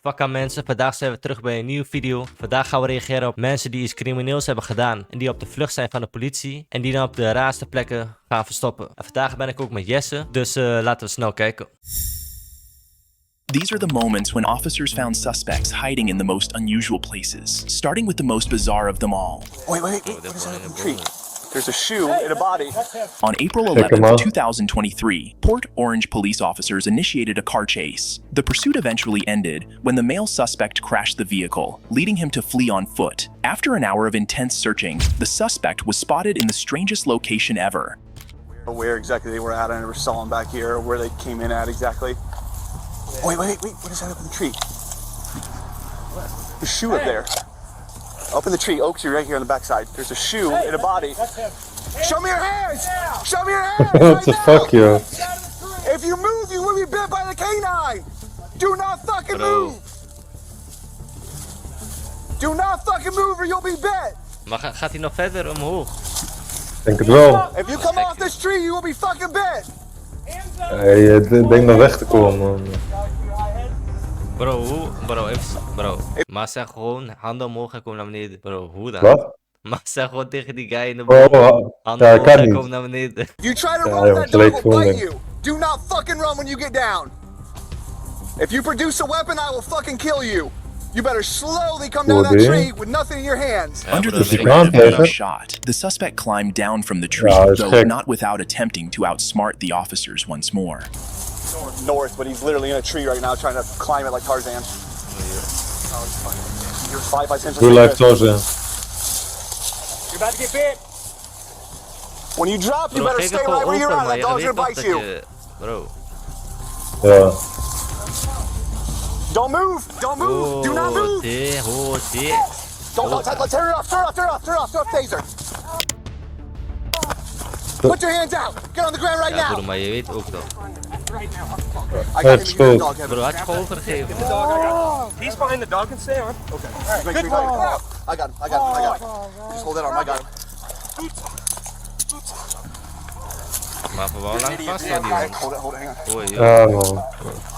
Fuck aan mensen, vandaag zijn we terug bij een nieuwe video. Vandaag gaan we reageren op mensen die iets crimineels hebben gedaan en die op de vlucht zijn van de politie en die dan op de raarste plekken gaan verstoppen. En vandaag ben ik ook met Jesse, dus laten we snel kijken. These are the moments when officers found suspects hiding in the most unusual places, starting with the most bizarre of them all. Wait, what is that up in the tree? There's a shoe in a body. On April 11, 2023, Port Orange police officers initiated a car chase. The pursuit eventually ended when the male suspect crashed the vehicle, leading him to flee on foot. After an hour of intense searching, the suspect was spotted in the strangest location ever. Where exactly they were at, I never saw them back here, where they came in at exactly. Wait, what is that up in the tree? The shoe up there. Up in the tree, oak tree right here on the backside. There's a shoe in a body. Show me your hands! Show me your hands! What the fuck, yo? If you move, you will be bit by the canine! Do not fucking move! Do not fucking move or you'll be bit! Maar gaat hij nog verder omhoog? Denk het wel. If you come off this tree, you will be fucking bit! Hey, denk nog weg te komen, man. Bro, hoe? Bro. Maar zeg gewoon handen omhoog en kom naar beneden. Bro, hoe dan? Wat? Maar zeg gewoon tegen die guy in de boom. Handen ja, omhoog kan en niet. kom naar beneden. If you try to Ja, run, joh, that gelijk dog will bite gewoon, you! Do not fucking run when you get down! If you produce a weapon, I will fucking kill you! You better slowly come down that tree with nothing in your hands. Under the Dus je threat kan of being tegen. shot, the suspect climbed down from the tree, Ja, dat is though gek. not without attempting to outsmart the officers once more. North, but he's literally in a tree right now trying to climb it like Tarzan. You're 5 by 10. Doe like Tarzan. You're about to get bit. When you drop, you Bro, better geef stay het gewoon right where you're over, at. man. That Je dog's weet gonna toch bite dat you. je... Bro. Ja. Don't move! Don't move! Do not move! Dit. Don't tear it off! Turn off, taser! Put your hands out! Get on the ground right Ja, now! bro, maar je weet ook toch. I got him to Goed. use dog Bro, had je gewoon overgegeven. He's fine, the dog can stay on. Okay. Good call. I got him. Just hold that arm, I got him. Maar voor wel lang vast aan die man. Hold it, hang on. Oei, joh. Ja, man.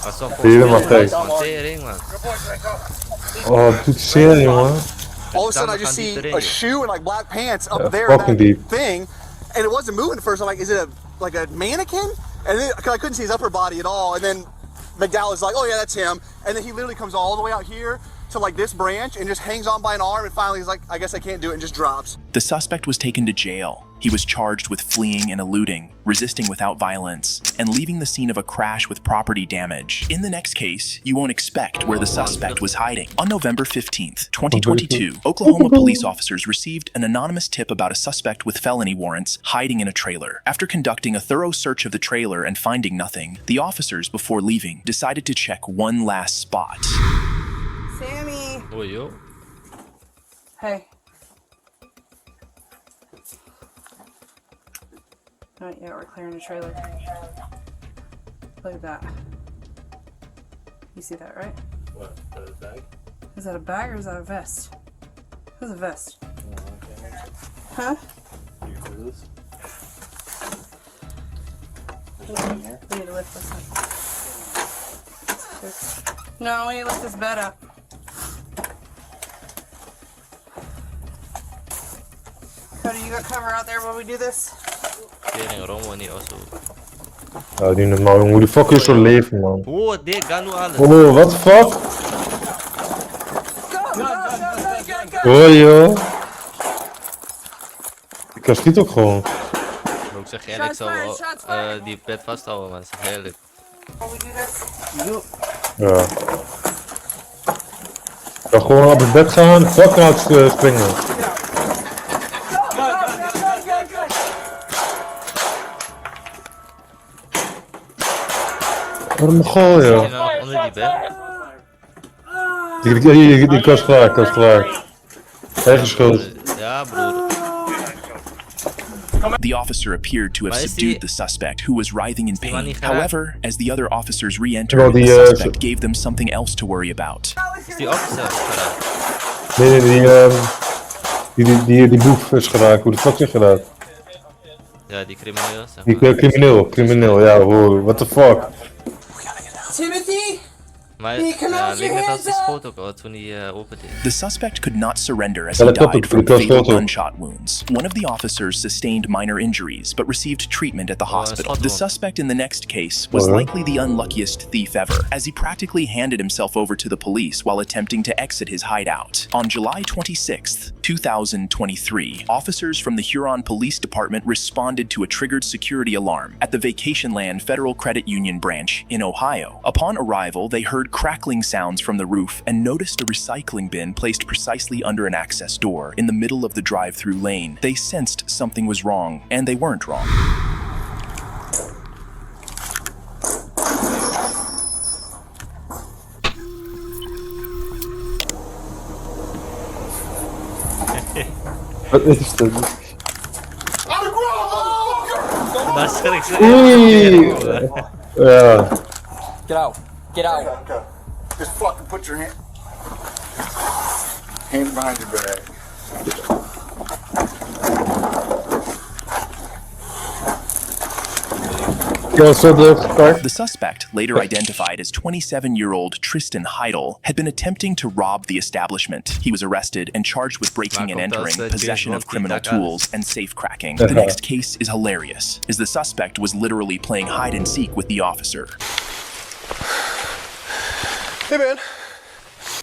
Pas op voor Helemaal gek. tering, man. Oh, het doet zeer, jongen. All of a sudden I just see a shoe and like black pants up Yeah, there in fucking that deep. thing, and it wasn't moving at first. I'm like, is it like a mannequin? And then, cause I couldn't see his upper body at all. And then McDowell is like, oh yeah, that's him. And then he literally comes all the way out here to like this branch and just hangs on by an arm. And finally he's like, I guess I can't do it, and just drops. The suspect was taken to jail. He was charged with fleeing and eluding, resisting without violence, and leaving the scene of a crash with property damage. In the next case, you won't expect where the suspect was hiding. On November 15th, 2022, Oklahoma police officers received an anonymous tip about a suspect with felony warrants hiding in a trailer. After conducting a thorough search of the trailer and finding nothing, the officers, before leaving, decided to check one last spot. Sammy! Oei, joh. Hey. Not yet, we're clearing the trailer. Look at that. You see that, right? What, the bag? Is that a bag or is that a vest? Who's a vest? Oh, okay. Huh? You clear this? We need to lift this up. No, we need to lift this bed up. Cody, you got cover out there while we do this? Tering, rommel niet of zo. Ja, die normaal, jongen. Hoe de fuck is zo leven, man? Oh, dit, ga nu alles. Oh, what the fuck? Hoi, joh. Ik kan schiet ook gewoon. Bro, ik zeg eerlijk, ik zou wel die pet vasthouden, man. Dat is heerlijk. While we do this? Ja. Ik kan gewoon op het bed gaan, fuck uit springen. Wat een mogol, Zit je joh. nou nog onder die bed? Die kast klaar. Eigen schuld. Ja, broer. The officer appeared to have subdued the suspect, who was writhing in pain. However, as the other officers re-entered, the suspect gave them something else to worry about. Is die officer geraakt? Nee, die boef is geraakt. Hoe de fuck zeg je dat? Ja, die crimineel, zeg Die maar. crimineel, ja, hoor. What the fuck? Timothy? Maar ja, het leek net als die schoot ook al toen hij opende. The suspect could not surrender as Ja, he dat klopt, died from ik was fatal dood ook. gunshot wounds. One of the officers sustained minor injuries but received treatment at the hospital. The suspect in the next case was likely the unluckiest thief ever, as he practically handed himself over to the police while attempting to exit his hideout. On July 26th, 2023, officers from the Huron Police Department responded to a triggered security alarm at the Vacationland Federal Credit Union branch in Ohio. Upon arrival, they heard crackling sounds from the roof and noticed a recycling bin placed precisely under an access door in the middle of the drive-through lane. They sensed something was wrong, and they weren't wrong. Wat is dit? Maar schrik ze. Ja. Get out. Get out. Go. Just fucking put your hands behind your back. The suspect, later identified as 27-year-old Tristan Heidel, had been attempting to rob the establishment. He was arrested and charged with breaking and entering, possession of criminal tools, and safecracking. The next case is hilarious, as the suspect was literally playing hide-and-seek with the officer. Hey, man.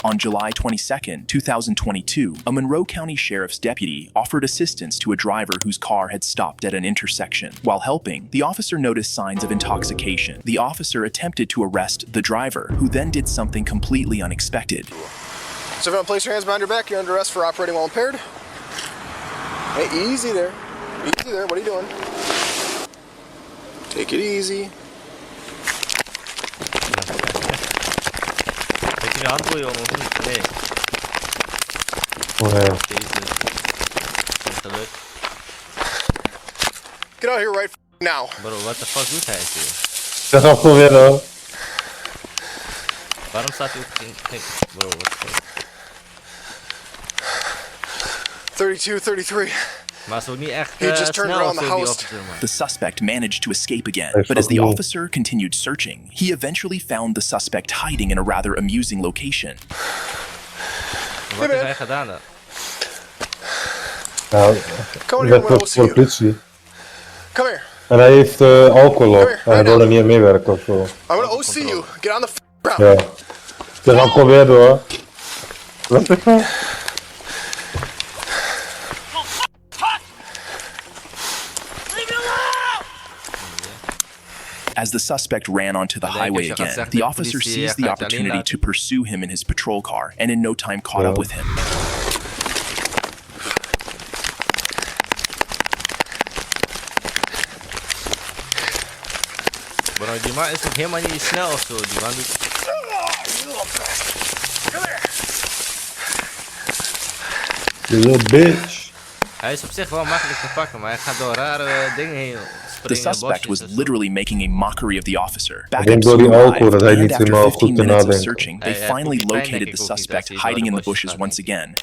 On July 22nd, 2022, a Monroe County Sheriff's deputy offered assistance to a driver whose car had stopped at an intersection. While helping, the officer noticed signs of intoxication. The officer attempted to arrest the driver, who then did something completely unexpected. So everyone place your hands behind your back. You're under arrest for operating while impaired. Hey, easy there. Easy there. What are you doing? Take it easy. Moet je je hand roeien, jongen, of niet? Nee. Oh, ja. Jezus. Gelukt. Get out here right now. Bro, what the fuck doet hij hier? Dat gaat proberen. Waarom staat hij ook geen... Bro, what the fuck? 32, 33. Maar zo niet echt He just turned snel around the zo, die house. officer, man. The suspect managed to escape again, Hey, but as the fuck you. officer continued searching, he eventually found the suspect hiding in a rather amusing location. Wat heeft hij gedaan dan? Nou, Come ik here, werd I'm voor de politie. Come here. En hij heeft alcohol op. Here, En hij right wilde niet aan meewerken of zo. I'm gonna OC you. Get on the ground. Ja. Dus dan proberen hoor. Wat is dat? As the suspect ran onto the highway again, the officer seized the opportunity to pursue him in his patrol car and in no time caught up with him. Bro, die man is ook helemaal niet snel of zo. Die man doet... You little bitch. Hij is op zich wel makkelijk te pakken, maar hij gaat door rare dingen heen. The suspect was literally making a mockery of the officer. Ik denk door die alcohol dat hij niet helemaal goed te minutes of nadenken. searching, they finally located the suspect hiding in the bushes once again.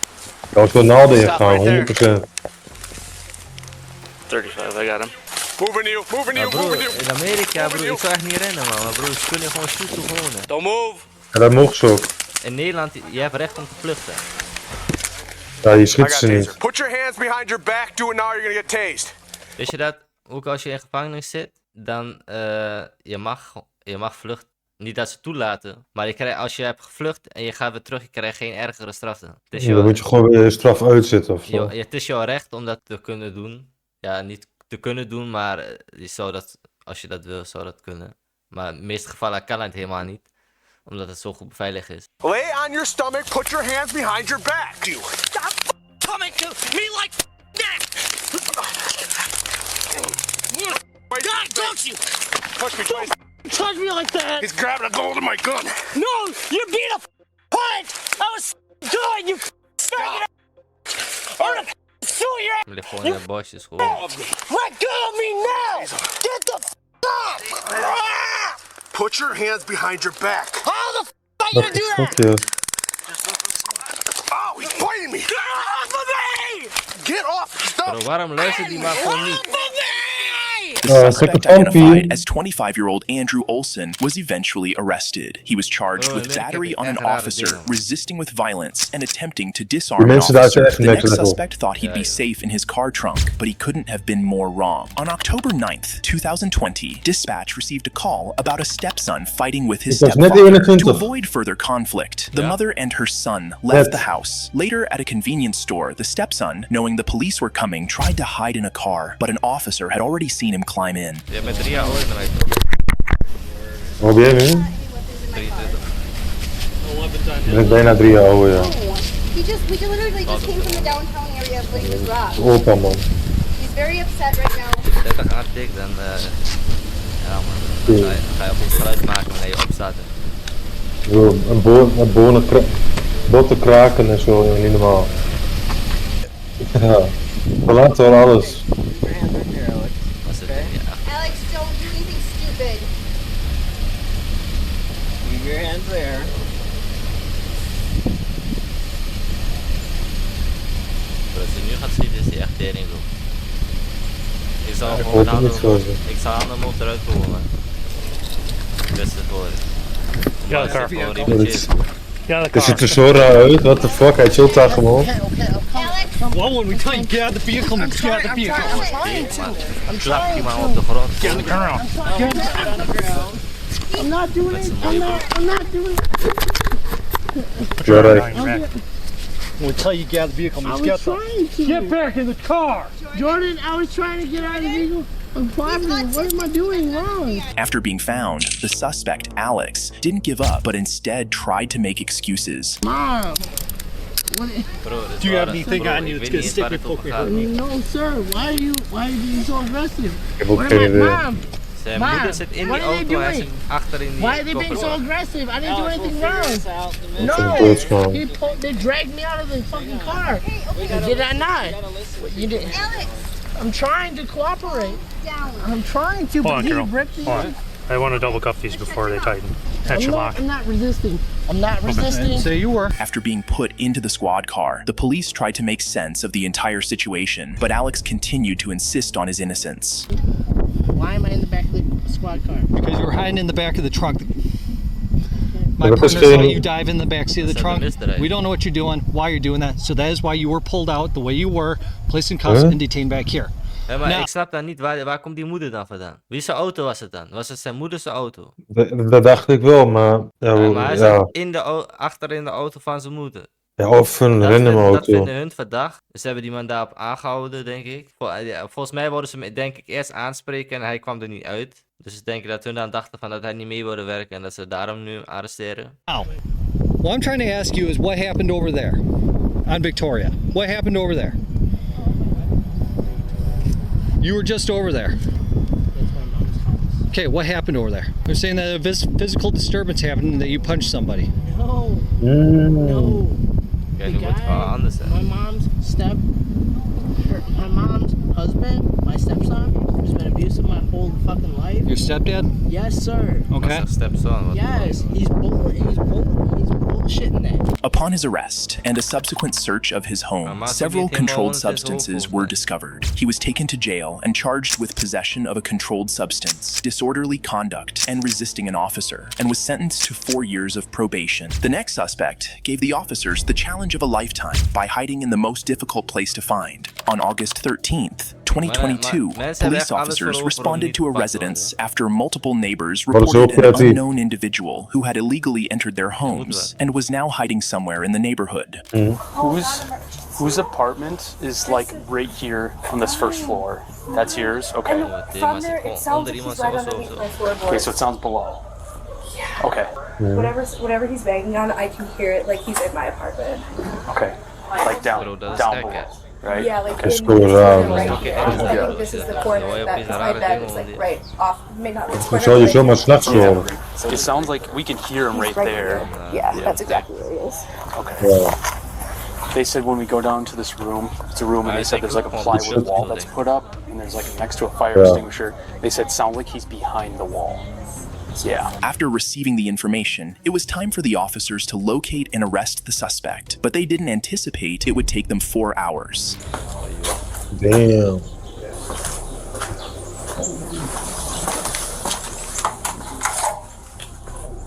Dat was door naalden ingaan, 100%. 35, I got him. Moving you, moving Maar you, bro, moving you. in Amerika, bro, ik zou echt niet rennen, man. Maar bro, ze kunnen gewoon shooten gewoon. Don't move. En dat mocht ze ook. In Nederland, je hebt recht om te vluchten. Ja, je schiet ze niet. Put your hands behind your back. Do it now, you're gonna get tased. Weet je dat, ook als je in gevangenis zit, dan je mag vluchten. Niet dat ze toelaten, maar als je hebt gevlucht en je gaat weer terug, je krijgt geen ergere straf. Het is Ja, dan moet je gewoon weer je straf uitzitten of zo. het is jouw recht om dat te kunnen doen. Ja, niet te kunnen doen, maar je zou dat, als je dat wil, zou dat kunnen. Maar in de meeste gevallen kan het helemaal niet, omdat het zo goed beveiligd is. Lay on your stomach. Put your hands behind your back. Stop coming to me like that! God, don't you Push me twice. touch me like that! He's grabbing a hold of my gun. No, you're being a punk! I was good, you faggot! I'm gonna sue your ass! Ik lig gewoon in de bosjes, gewoon. Let go of me now! Get the up! Put your hands behind your back. How the are you Wat gonna do is that? dat, joh? Oh, he's biting me. Get off of me! Get off. Stop. Bro, waarom luistert die man gewoon niet? Off of me! The suspect, identified as 25-year-old Andrew Olson, was eventually arrested. He was charged with battery on an officer, resisting with violence, and attempting to disarm an officer. The next suspect thought he'd be safe in his car trunk, but he couldn't have been more wrong. On October 9th, 2020, dispatch received a call about a stepson fighting with his stepfather. To avoid further conflict, the mother and her son left the house. Later, at a convenience store, the stepson, knowing the police were coming, tried to hide in a car, but an officer had already seen him climb in. Hoe ben jij nu? 23. Ik ben bijna 3 jaar ouder, ja. We literally just came from the downtown area of Lake Rock. Opa, man. He's very upset right now. 30 gaat dik, dan ja man, dan ga je op iets geluid maken wanneer je opstaat. Bro, botten kraken en zo, niet normaal. Ja, we laten wel alles. Was het, ja. Alex, don't do anything stupid. Keep your hands there. Als hij nu gaat schieten, is hij echt tering goed. Ik zal hem op eruit komen. Beste voor. Ja, elkaar. Het ziet er zo raar uit, what the fuck, hij chillt daar gewoon. Well, when we tell you get out of the vehicle, get out of the vehicle. Klap je maar op de grond. Get on the ground. I'm not doing it. I'm not doing it. Ja, right. When we tell you get out of the vehicle, get back in the car. Jordan, I was trying to get out of the vehicle. I'm climbing. What am I doing wrong? After being found, the suspect, Alex, didn't give up, but instead tried to make excuses. Mom. Do you have anything on you that's gonna stick your poker hurt me? No, sir. Why are you being so aggressive? Ik heb ook geen idee. Mom. Zijn moeder zit in die auto, hij zit achterin die Why are they being so aggressive? I didn't do anything wrong. Doodsman. They dragged me out of the fucking car. Did I not? You didn't. Alex, I'm trying to cooperate. down. I'm trying to, but he ripped me. I want to double cuff these before they tighten. Catch your lock. I'm not resisting. I'm not resisting. Say you were. After being put into the squad car, the police tried to make sense of the entire situation, but Alex continued to insist on his innocence. Why am I in the back of the squad car? Because you were hiding in the back of the trunk. My partner saw you dive in the backseat of the trunk. We don't know what you're doing, why you're doing that. So that is why you were pulled out the way you were, placed in cuffs and detained back here. Ja, maar ik snap dan niet, waar komt die moeder dan vandaan? Wie zijn auto was het dan? Was het zijn moeders auto? Dat dacht ik wel, maar... Ja, maar hij zat achter in de auto van zijn moeder. Ja, of een random auto. Dat vinden hun verdacht. Dus ze hebben die man daarop aangehouden, denk ik. Volgens mij wilden ze hem, denk ik, eerst aanspreken en hij kwam er niet uit. Dus ik denk dat hun dan dachten van dat hij niet mee wilde werken en dat ze daarom nu arresteren. Now, what I'm trying to ask you is what happened over there on Victoria? What happened over there? You were just over there. That's my mom's house. Okay, what happened over there? They're saying that a physical disturbance happened and that you punched somebody. No. No. Kijk, The nu wordt het wel anders, hè. my mom's husband, my stepson, who's been abusive my whole fucking life. Your stepdad? Yes, sir. Okay. Stepson. Yes, he's bullshitting that. Upon his arrest and a subsequent search of his home, several controlled substances were discovered. He was taken to jail and charged with possession of a controlled substance, disorderly conduct, and resisting an officer, and was sentenced to 4 years of probation. The next suspect gave the officers the challenge of a lifetime by hiding in the most difficult place to find. On August 13th, 2022, police officers responded to a residence after multiple neighbors reported an unknown individual who had illegally entered their homes and was now hiding somewhere in the neighborhood. Whose apartment is like right here on this first floor? That's yours? Okay. From there, it sounds like he's right underneath my floorboard. Okay, so it sounds below. Yeah. Okay. Whatever he's banging on, I can hear it like he's in my apartment. Okay. Like down below. Right? Yeah, like It's in cool, right here. I think this is the corner that's my bed. It's like right off, maybe not this corner. Zou je zomaar s'nachts horen? It sounds like we can hear him right there. Yeah, that's exactly where he is. Okay. Ja. They said when we go down to this room, it's a room, and they said there's like a plywood wall that's put up, and there's like next to a fire extinguisher. They said sounds like he's behind the wall. Yeah. After receiving the information, it was time for the officers to locate and arrest the suspect, but they didn't anticipate it would take them 4 hours. Damn.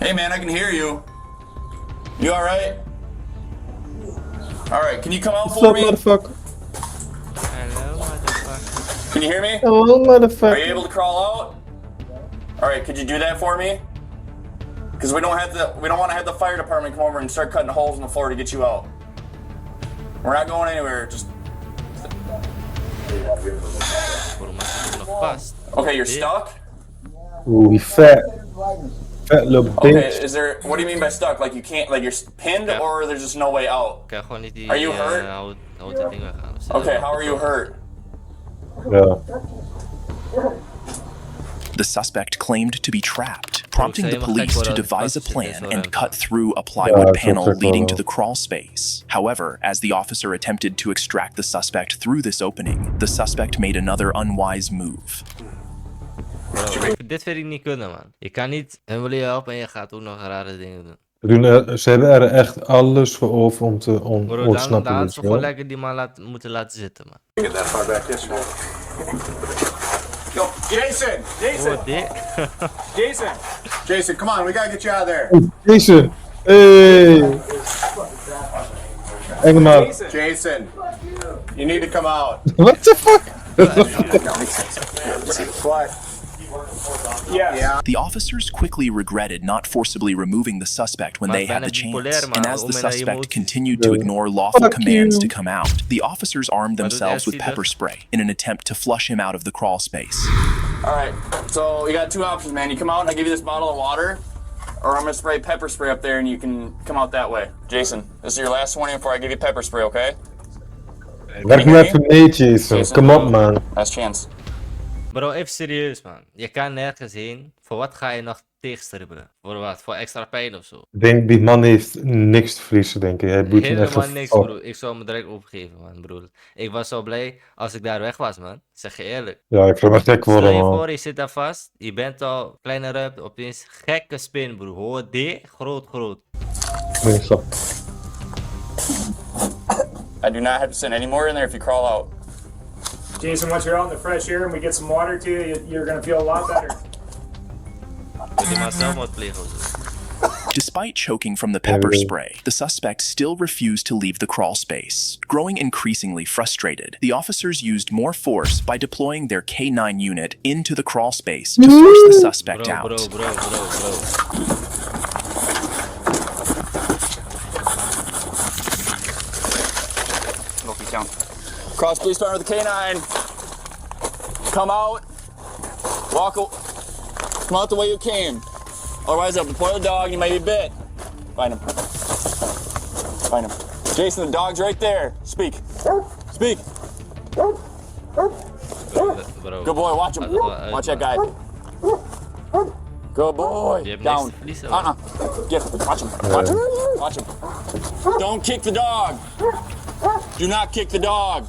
Hey man, I can hear you. You alright? Alright, can you come out for me? Motherfucker. Hello, motherfucker. Can you hear me? Hello, motherfucker. Are you able to crawl out? Alright, could you do that for me? Because we don't want to have the fire department come over and start cutting holes in the floor to get you out. We're not going anywhere, just... Okay, you're stuck? Ooh, he fat. Fat little bitch. Okay, is there... What do you mean by stuck? Like you can't... Like you're pinned or there's just no way out? Are you hurt? Okay, how are you hurt? Yeah. The suspect claimed to be trapped, prompting the police to devise a plan and cut through a plywood panel leading to the crawl space. However, as the officer attempted to extract the suspect through this opening, the suspect made another unwise move. Bro, dit vind ik niet kunnen, man. Je kan niet, hun willen je helpen en je gaat ook nog rare dingen doen. Ze hebben er echt alles voor over om te Bro, ontsnappen. dan hadden ze gewoon lekker die man moeten laten zitten, man. Get that far back this way. Yo, Jason! Jason! Jason, come on, we gotta get you out of there. Jason! Hey! Engema. Jason, you need to come out. What the fuck? What? Yeah. The officers quickly regretted not forcibly removing the suspect when they had the chance, and as the suspect continued to ignore lawful commands to come out, the officers armed themselves with pepper spray in an attempt to flush him out of the crawl space. Alright, so you got two options, man. You come out and I give you this bottle of water, or I'm gonna spray pepper spray up there and you can come out that way. Jason, this is your last warning before I give you pepper spray, okay? Leg me even mee, Jason. Come op, man. Last chance. Bro, even serieus, man. Je kan nergens heen. Voor wat ga je nog tegenstribbelen? Voor wat? Voor extra pijn of zo? Ik denk, die man heeft niks te verliezen, denk ik. Hij boeit hem echt Helemaal niks, bro. Ik zou me direct opgeven, man, broer. Ik was zo blij als ik daar weg was, man. Zeg je eerlijk. Ja, ik zou me gek worden, Stel je man. voor, je zit daar vast. Je bent al kleine ruimte. Opeens gekke spin, broer. Hoor dit? Groot. Nee, stop. I do not have to send any more in there if you crawl out. Jason, once you're out in the fresh air and we get some water to you, you're gonna feel a lot better. Despite choking from the pepper spray, the suspect still refused to leave the crawl space. Growing increasingly frustrated, the officers used more force by deploying their K9 unit into the crawl space to force the suspect out. Bro. Down. Cross police car with the K9. Come out. Come out the way you came. Otherwise, I'll deploy the dog and you might be bit. Find him. Jason, the dog's right there. Speak. Good boy, watch him. Watch that guy. Good boy. Down. Get him. Watch him. Don't kick the dog. Do not kick the dog.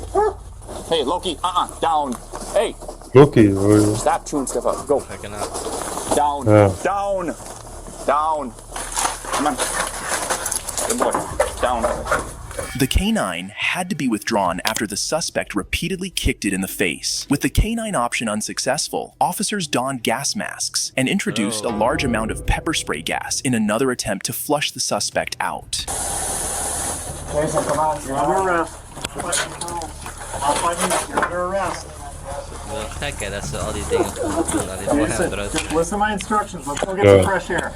Hey, Loki, down. Hey. Loki, stop chewing stuff up. Go. Down. Down. Come on. Good boy. Down. The K9 had to be withdrawn after the suspect repeatedly kicked it in the face. With the K9 option unsuccessful, officers donned gas masks and introduced a large amount of pepper spray gas in another attempt to flush the suspect out. Jason, come on. You're under arrest. You're under arrest. Wel gek hè, dat ze al die dingen doen. Jason, just listen to my instructions. Let's go get some fresh air.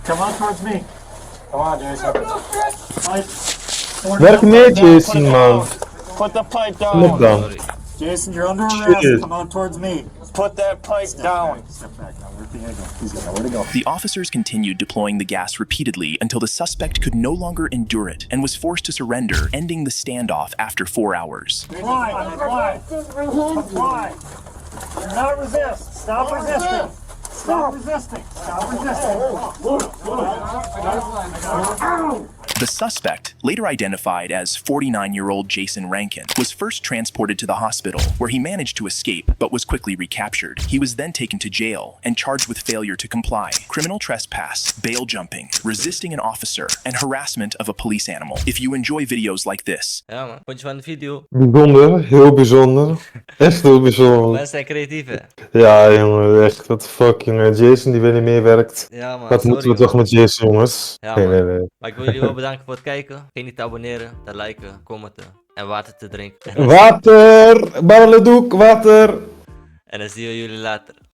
Come on towards me. Come on, Jason. Werk mee, Jason, man. Put the pipe down. Kom op dan. Jason, you're under arrest. Come on towards me. Put that pipe down. Step back now. Where to go? The officers continued deploying the gas repeatedly until the suspect could no longer endure it and was forced to surrender, ending the standoff after 4 hours. Comply. Do not resist. Stop resisting. The suspect, later identified as 49-year-old Jason Rankin, was first transported to the hospital, where he managed to escape but was quickly recaptured. He was then taken to jail and charged with failure to comply, criminal trespass, bail jumping, resisting an officer, and harassment of a police animal. If you enjoy videos like this, Ja man, vond je van de video? Bijzonder, heel bijzonder. Echt heel bijzonder. Mensen zijn creatief hè? Ja, jongen, echt, what the fuck, jongen. Jason die weer niet meewerkt. Ja man, Wat sorry, moeten we toch man. met Jason, jongens? Ja, Nee, man. nee, nee. Maar ik wil jullie wel bedanken voor het kijken. Vergeet niet te abonneren, te liken, commenten en water te drinken. Water! Barreledoek, water! En dan zien we jullie later.